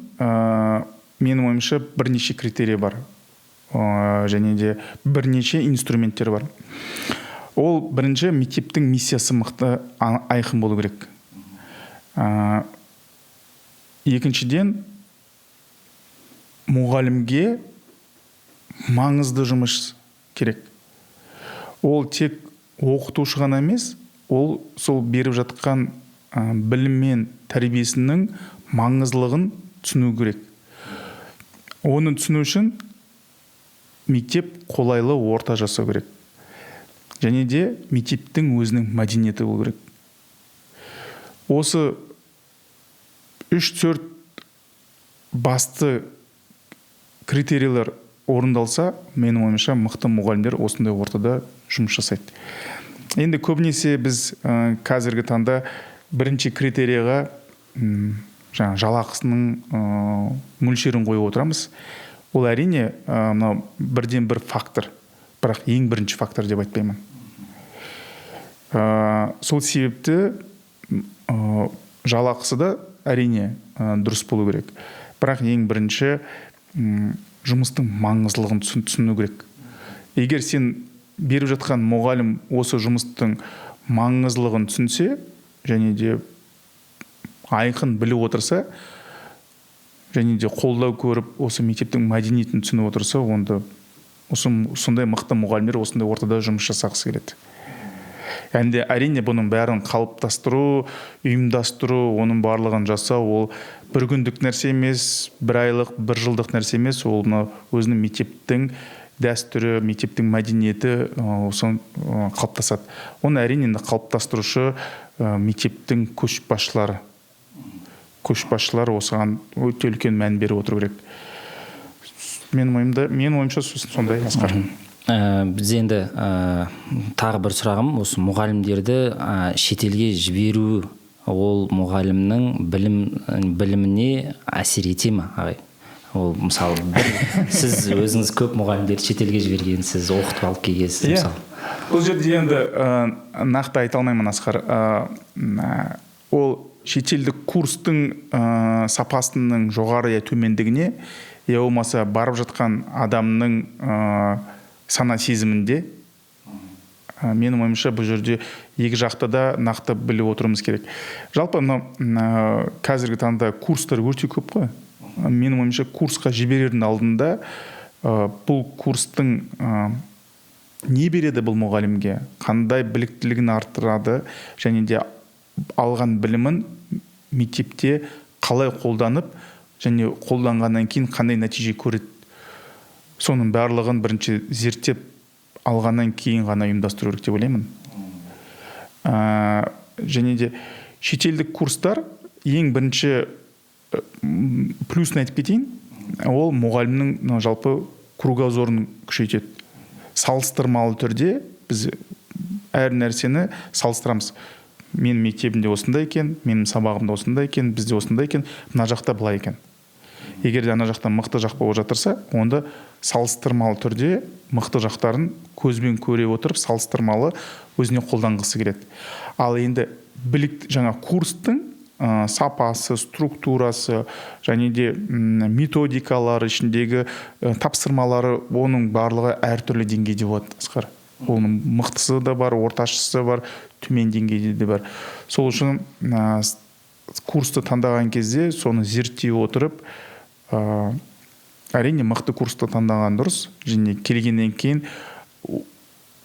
менің ойымша бірнеше критерий бар, және де бірнеше инструменттер бар. Ол бірінші, мектептің миссиясы мықты айқын болу керек. Екіншіден, мұғалімге маңызды жұмыс керек. Ол тек оқытушы ғана емес, ол сол беріп жатқан білім мен тәрбиесінің маңыздылығын түсіну керек. Оны түсіну үшін мектеп қолайлы орта жасау керек. Және де мектептің өзінің мәдениеті болу керек. Осы 3-4 басты критерийлер орындалса, менің ойымша мықты мұғалімдер осындай ортада жұмыс жасайды. Енді көбінесе біз қазіргі таңда бірінші критерияға жалақысының мөлшерін қойып отырамыз. Ол әрине бірден бір фактор, бірақ ең бірінші фактор деп айтпаймын. Сол себепті жалақысы да әрине дұрыс болу керек. Бірақ ең бірінші жұмыстың маңыздылығын түсіну керек. Егер сен беріп жатқан мұғалім осы жұмыстың маңыздылығын түсінсе, және де айқын біліп отырса, және де қолдау көріп осы мектептің мәдениетін түсініп отырса, онда сондай мықты мұғалімдер осындай ортада жұмыс жасағысы келеді. Әнде әрине бұның бәрін қалыптастыру, ұйымдастыру, оның барлығын жасау, ол бір күндік нәрсе емес, бір айлық, бір жылдық нәрсе емес, ол өзінің мектептің дәстүрі, мектептің мәдениеті осын қалыптасады. Оны әрине қалыптастырушы мектептің көшбасшылары. Көшбасшылар осыған өте үлкен мән беріп отыру керек. Менің ойымша сондай, Асқар. Біз енді тағы бір сұрағым, осы мұғалімдерді шетелге жіберу, ол мұғалімнің біліміне әсер ете ме, ағай? Ол мысалы сіз өзіңіз көп мұғалімдерді шетелге жібергенсіз, оқытып алып келгенсіз мысалы. Бұл жерде енді нақты айта алмаймын, Асқар. Ол шетелдік курстың сапасының жоғары я төмендігіне, я болмаса барып жатқан адамның сана сезімінде, менің ойымша бұл жерде екі жақта да нақты біліп отыруымыз керек. Жалпы қазіргі таңда курстар өте көп қой. Менің ойымша курсқа жіберердің алдында бұл курстың не береді бұл мұғалімге, қандай біліктілігін арттырады, және де алған білімін мектепте қалай қолданып, және қолданғаннан кейін қандай нәтиже көреді. Соның барлығын бірінші зерттеп алғаннан кейін ғана ұйымдастыру керек деп ойлаймын. Және де шетелдік курстар ең бірінші плюсын айтып кетейін, ол мұғалімнің жалпы кругозорын күшейтеді. Салыстырмалы түрде біз әр нәрсені салыстырамыз. Менің мектебімде осындай екен, менің сабағымда осындай екен, бізде осындай екен, мына жақта былай екен. Егер де ана жақта мықты жақ болып жатырса, онда салыстырмалы түрде мықты жақтарын көзбен көре отырып, салыстырмалы өзіне қолданғысы келеді. Ал енді жаңа курстың сапасы, структурасы, және де методикалары, ішіндегі тапсырмалары, оның барлығы әртүрлі деңгейде болады, Асқар. Оның мықтысы да бар, орташысы бар, төмен деңгейде де бар. Сол үшін курсты таңдаған кезде соны зерттей отырып, әрине мықты курсты таңдаған дұрыс. Және келгеннен кейін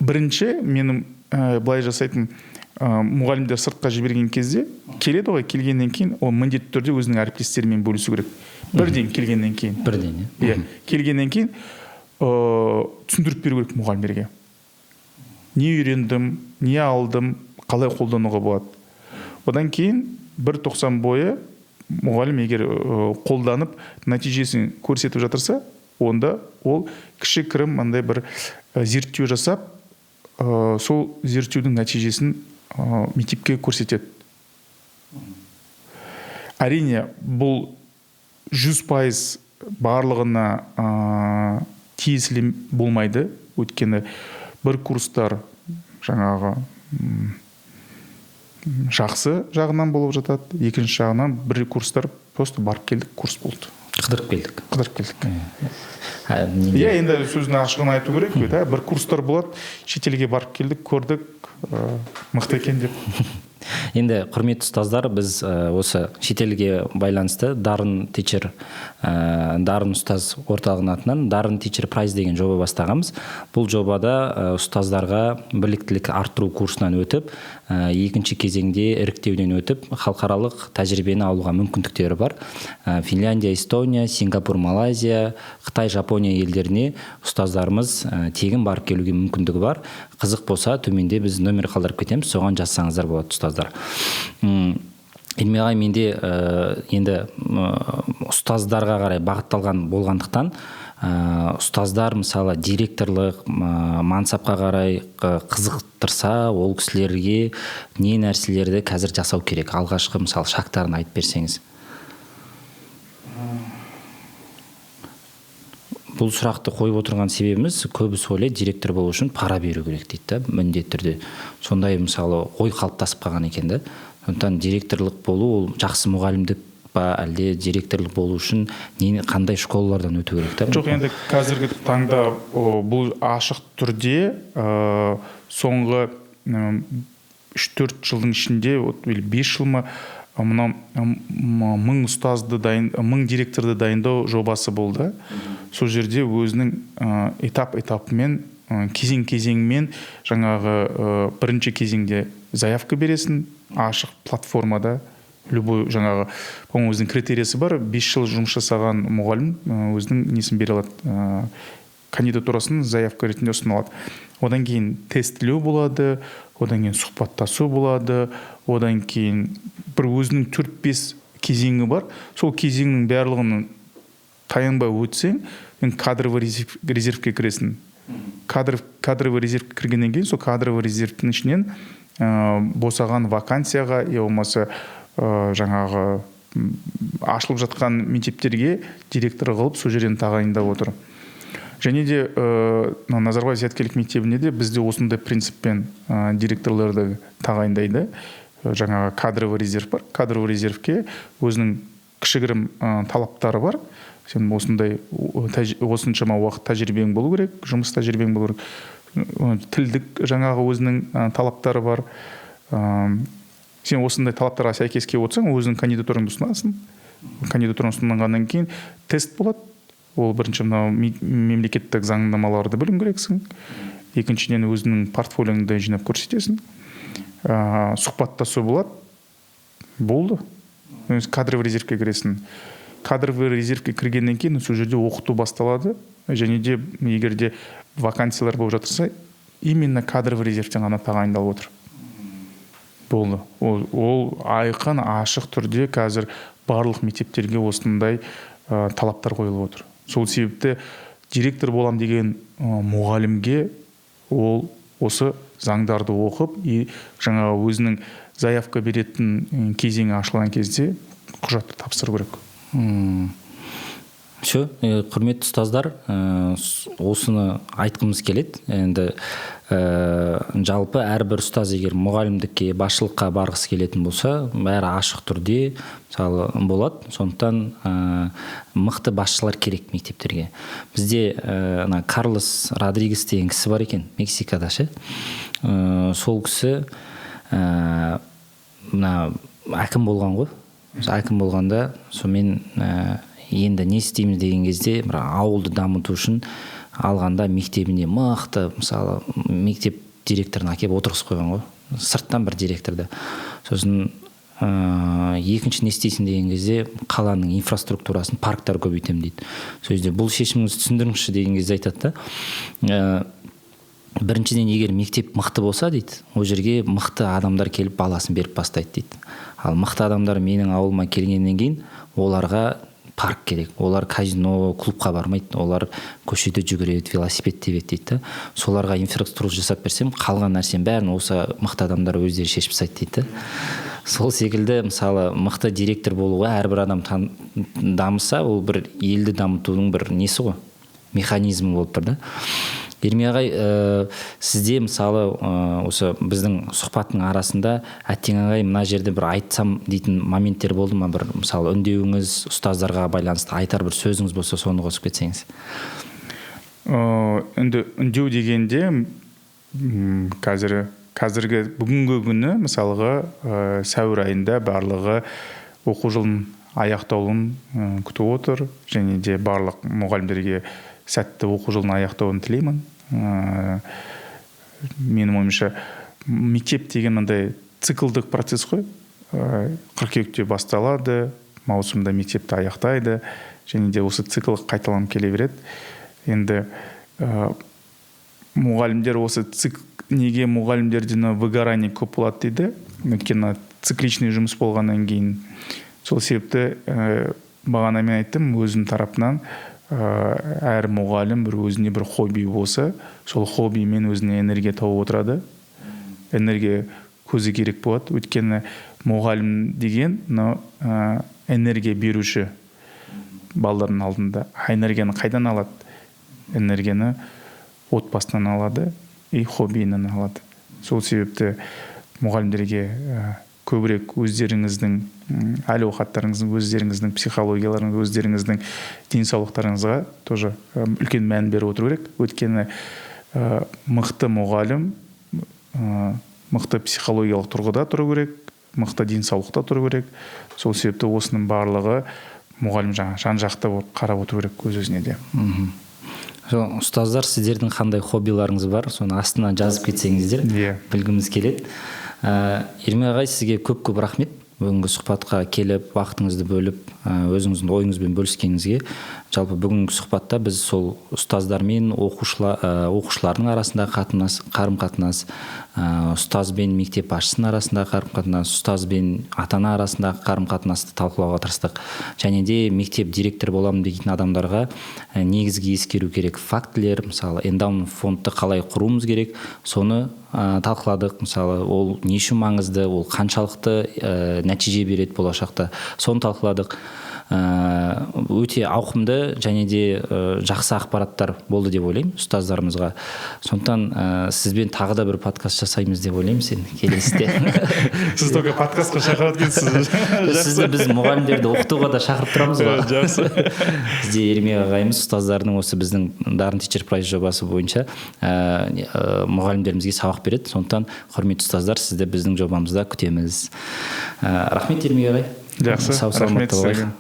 бірінші менің былай жасайтын, мұғалімдер сыртқа жіберген кезде келеді ғой, келгеннен кейін ол міндетті түрде өзінің әріптестерімен бөлісу керек. Бірден келгеннен кейін. Бірден, иә. Келгеннен кейін түсіндіріп беру керек мұғалімдерге. Не үйрендім, не алдым, қалай қолдануға болады. Одан кейін 1.90 бойы мұғалім егер қолданып нәтижесін көрсетіп жатырса, онда ол кішігірім мындай бір зерттеу жасап, сол зерттеудің нәтижесін мектепке көрсетеді. Әрине, бұл 100% барлығына тиесілі болмайды. Өйткені бір курстар жаңағы жақсы жағынан болып жатады, екінші жағынан бір курстар просто барып келдік, курс болды. Қыдырып келдік. Иә, енді сөзін ашығын айту керек. Бір курстар болады, шетелге барып келдік, көрдік, мықты екен деп. Енді құрметті ұстаздар, біз осы шетелге байланысты Дарын ұстаз орталығының атынан Дарын Teacher Prize деген жоба бастағанбыз. Бұл жобада ұстаздарға біліктілік арттыру курсынан өтіп, екінші кезеңде іріктеуден өтіп, халықаралық тәжірибені алуға мүмкіндіктері бар. Финляндия, Эстония, Сингапур, Малайзия, Қытай, Жапония елдеріне ұстаздарымыз тегін барып келуге мүмкіндігі бар. Қызық болса, төменде біз номер қалдырып кетеміз, соған жазсаңыздар болады ұстаздар. Илмей ағай, менде енді ұстаздарға қарай бағытталған болғандықтан, ұстаздар мысалы директорлық мансапқа қарай қызықтырса, ол кісілерге не нәрселерді қазір жасау керек? Алғашқы мысалы шақтарын айтып берсеңіз. Бұл сұрақты қойып отырған себебіміз, көбісі ойлайды, директор болу үшін пара беру керек дейді, міндетті түрде. Сондай мысалы ой қалыптасып қалған екен да. Сондықтан директорлық болу ол жақсы мұғалімдік па, әлде директорлық болу үшін қандай школалардан өту керек та? Жоқ, енді қазіргі таңда бұл ашық түрде соңғы 3-4 жылдың ішінде 5 жыл ма мына 1000 ұстазды 1000 директорды дайындау жобасы болды. Сол жерде өзінің этап-этапымен, кезең-кезеңмен жаңағы бірінші кезеңде заявка бересің, ашық платформада, любой жаңағы өзінің критериясы бар, 5 жыл жұмыс жасаған мұғалім өзінің несін бере алады, кандидатурасын заявка ретінде ұсына алады. Одан кейін тестілеу болады, одан кейін сұхбаттасу болады, одан кейін бір өзінің 4-5 кезеңі бар. Сол кезеңнің барлығын таянбай өтсең, кадровый резервке кіресің. Кадровый резервке кіргеннен кейін, сол кадровый резервтің ішінен босаған вакансияға, болмаса жаңағы ашылып жатқан мектептерге директор қылып, сол жерден тағайындап отыр. Және де Назарбаев зияткерлік мектебінде де бізде осындай принциппен директорларды тағайындайды. Жаңағы кадровый резерв бар. Кадровый резервке өзінің кішігірім талаптары бар. Сен осыншама уақыт тәжірибең болу керек, жұмыс тәжірибең болу керек. Тілдік жаңағы өзінің талаптары бар. Сен осындай талаптарға сәйкес келіп отырсаң, өзінің кандидатураңды ұсынасың. Кандидатураң ұсынғаннан кейін тест болады. Ол бірінші мемлекеттік заңнамаларды білім керексің. Екіншіден өзінің портфолионды жинап көрсетесің. Сұхбаттасу болады. Болды. Кадровый резервке кіресің. Кадровый резервке кіргеннен кейін сол жерде оқыту басталады. Және де егер де вакансиялар болып жатырса, именно кадровый резервтен ғана тағайындалып отыр. Болды. Ол айқын, ашық түрде қазір барлық мектептерге осындай талаптар қойылып отыр. Сол себепті директор болам деген мұғалімге ол осы заңдарды оқып, жаңағы өзінің заявка беретін кезеңі ашылған кезде құжатты тапсыру керек. Құрметті ұстаздар, осыны айтқымыз келеді. Енді жалпы әрбір ұстаз егер мұғалімдікке, басшылыққа барғысы келетін болса, бәрі ашық түрде мысалы болады. Сондықтан мықты басшылар керек мектептерге. Бізде Карлос Родригес деген кісі бар екен, Мексикада ше. Сол кісі әкім болған ғой. Әкім болғанда сонымен енді не істейміз деген кезде ауылды дамыту үшін алғанда мектебіне мықты, мысалы мектеп директорын әкеп отырғызып қойған ғой, сырттан бір директорды. Сосын екінші не істейсің деген кезде қаланың инфраструктурасын, парктар көбейтемін дейді. Сол кезде бұл шешіміңізді түсіндіріңізші деген кезде айтады да, біріншіден егер мектеп мықты болса дейді, ол жерге мықты адамдар келіп баласын беріп бастайды дейді. Ал мықты адамдар менің ауылыма келгеннен кейін оларға парк керек, олар казино, клубқа бармайды, олар көшеде жүгіреді, велосипед тебеді дейді. Соларға инфраструктура жасап берсем, қалған нәрсенің бәрін осы мықты адамдар өздері шешіп тастайды дейді. Сол секілді мысалы мықты директор болуға әрбір адам дамыса, ол бір елді дамытудың бір несі ғой, механизмі болып тұр да. Ермей ағай, сізде мысалы осы біздің сұхбаттың арасында әттең ағай мына жерде бір айтсам дейтін моменттер болды ма, бір мысалы үндеуіңіз, ұстаздарға байланысты айтар бір сөзіңіз болса соны қосып кетсеңіз. Үндеу дегенде қазіргі бүгінгі күні мысалға сәуір айында барлығы оқу жылын аяқтауын күтіп отыр, және де барлық мұғалімдерге сәтті оқу жылын аяқтауын тілеймін. Менің ойымша мектеп деген мындай циклдық процесс қой. Қыркүйекте басталады, маусымда мектепті аяқтайды, және де осы цикл қайталанып келе береді. Енді мұғалімдер осы неге мұғалімдерден выгорание көп болады дейді. Өйткені цикличный жұмыс болғаннан кейін. Сол себепті бағана мен айттым, өзім тарапынан әр мұғалім бір өзіне бір хобби болса, сол хоббимен өзіне энергия тауып отырады. Энергия көзі керек болады. Өйткені мұғалім деген энергия беруші балдардың алдында. Энергияны қайдан алады? Энергияны отбасынан алады и хоббиінен алады. Сол себепті мұғалімдерге көбірек өздеріңіздің әл-ауқаттарыңыздың, өздеріңіздің психологияларыңыз, өздеріңіздің денсаулықтарыңызға тоже үлкен мән беріп отыру керек. Өйткені мықты мұғалім мықты психологиялық тұрғыда тұру керек, мықты денсаулықта тұру керек. Сол себепті осының барлығы мұғалім жан-жақты қарап отыру керек өз-өзіне де. Ұстаздар, сіздердің қандай хоббиларыңыз бар, соны астына жазып кетсеңіздер, білгіміз келеді. Ермей ағай, сізге көп рахмет. Бүгінгі сұхбатқа келіп, вақытыңызды бөліп, өзіңіздің ойыңызбен бөліскеніңізге. Жалпы бүгінгі сұхбатта біз сол ұстаздармен оқушылардың арасында қарым-қатынас, ұстаз бен мектеп басшысының арасында қарым-қатынас, ұстаз бен ата-ана арасында қарым-қатынасты талқылауға тырыстық. Және де мектеп директор боламын дейтін адамдарға негізгі ескеру керек фактілер, мысалы эндаумент фондты қалай құруымыз керек, соны талқыладық. Мысалы ол не үшін маңызды, ол қаншалықты нәтиже береді болашақта, соны талқыладық. Өте ауқымды және де жақсы ақпараттар болды деп ойлаймын ұстаздарымызға. Сондықтан сізбен тағы да бір подкаст жасаймыз деп ойлаймын сен келесіде. Сіз только подкастқа шақырады екенсіз. Сізді біз мұғалімдерді оқытуға да шақырып тұрамыз ғой. Жақсы. Бізде Ермей ағайымыз ұстаздардың осы біздің Дарын Teacher Prize жобасы бойынша мұғалімдерімізге сабақ береді. Сондықтан құрметті ұстаздар, сізді біздің жобамызда күтеміз. Рахмет Ермей ағай. Жақсы, рахмет сізге.